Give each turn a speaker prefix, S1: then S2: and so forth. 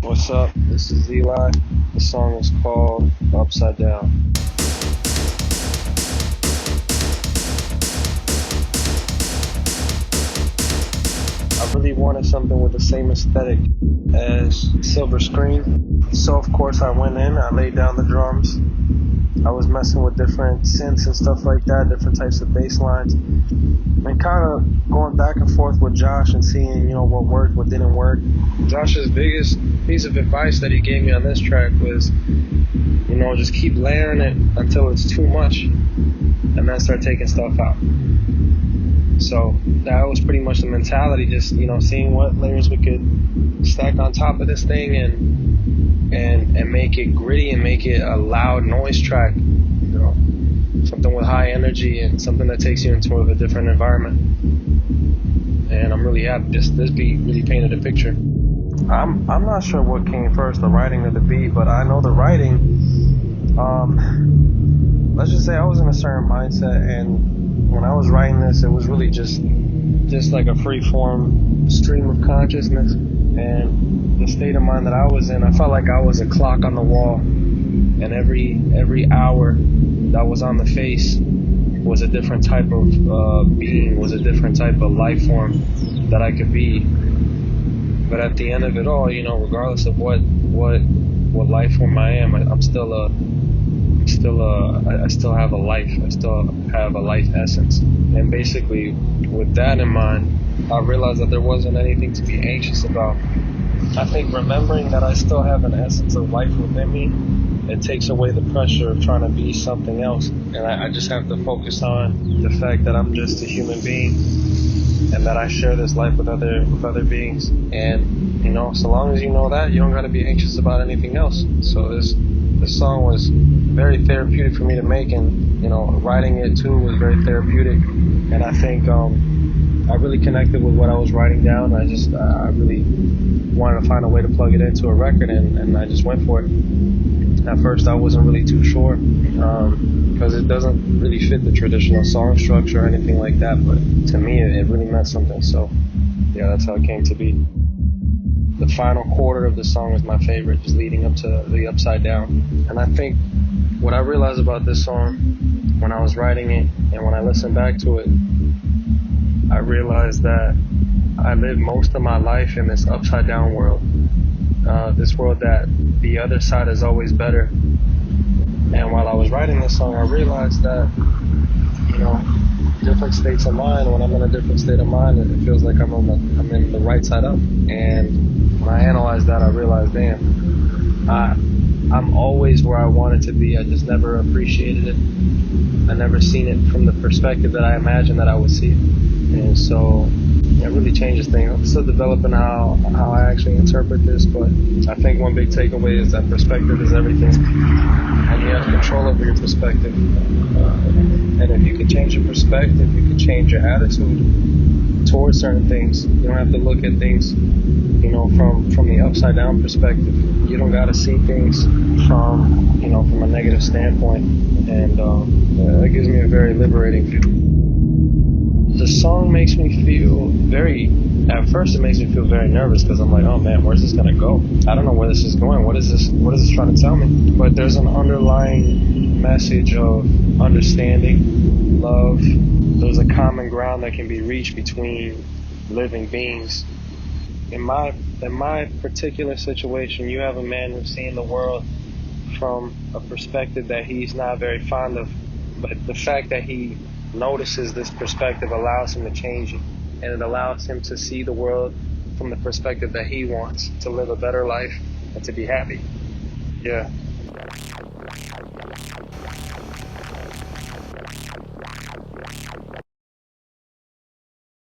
S1: What's up? This is Eli. The song is called Upside Down. I really wanted something with the same aesthetic as Silver Screen. So of course I went in, I laid down the drums. I was messing with different synths and stuff like that, different types of bass lines, and kind of going back and forth with Josh and seeing, what worked, what didn't work. Josh's biggest piece of advice that he gave me on this track was, just keep layering it until it's too much, and then start taking stuff out. So that was pretty much the mentality, just, seeing what layers we could stack on top of this thing and make it gritty and make it a loud noise track, something with high energy and something that takes you into a different environment. And I'm really happy this beat really painted a picture. I'm not sure what came first, the writing or the beat, but I know the writing, let's just say I was in a certain mindset, and when I was writing this, it was really just like a free form stream of consciousness. And the state of mind that I was in, I felt like I was a clock on the wall, and every hour that was on the face was a different type of being, was a different type of life form that I could be. But at the end of it all, regardless of what life form I am, I still have a life. I still have a life essence. And basically, with that in mind, I realized that there wasn't anything to be anxious about. I think remembering that I still have an essence of life within me, it takes away the pressure of trying to be something else. And I just have to focus on the fact that I'm just a human being, and that I share this life with other beings. And, so long as you know that, you don't got to be anxious about anything else. So this song was very therapeutic for me to make, and, writing it too was very therapeutic. And I think I really connected with what I was writing down. I really wanted to find a way to plug it into a record, and I just went for it. At first I wasn't really too sure, because it doesn't really fit the traditional song structure or anything like that, but to me it really meant something. So yeah, that's how it came to be. The final quarter of the song is my favorite, just leading up to the Upside Down. And I think what I realized about this song when I was writing it and when I listened back to it, I realized that I lived most of my life in this upside down world. This world that the other side is always better. And while I was writing this song, I realized that, different states of mind, when I'm in a different state of mind, it feels like I'm in the right side up. And when I analyzed that, I realized, damn, I'm always where I wanted to be. I just never appreciated it. I never seen it from the perspective that I imagined that I would see it. And so it really changes things. I'm still developing how I actually interpret this, but I think one big takeaway is that perspective is everything, and you have control over your perspective. And if you can change your perspective, you can change your attitude towards certain things. You don't have to look at things, from the upside down perspective. You don't got to see things from a negative standpoint, and that gives me a very liberating feeling. The song makes me feel at first it makes me feel very nervous, because I'm like, oh man, where's this gonna go? I don't know where this is going. What is this trying to tell me? But there's an underlying message of understanding, love. There's a common ground that can be reached between living beings. In my particular situation, you have a man who's seeing the world from a perspective that he's not very fond of, but the fact that he notices this perspective allows him to change it, and it allows him to see the world from the perspective that he wants, to live a better life and to be happy. Yeah.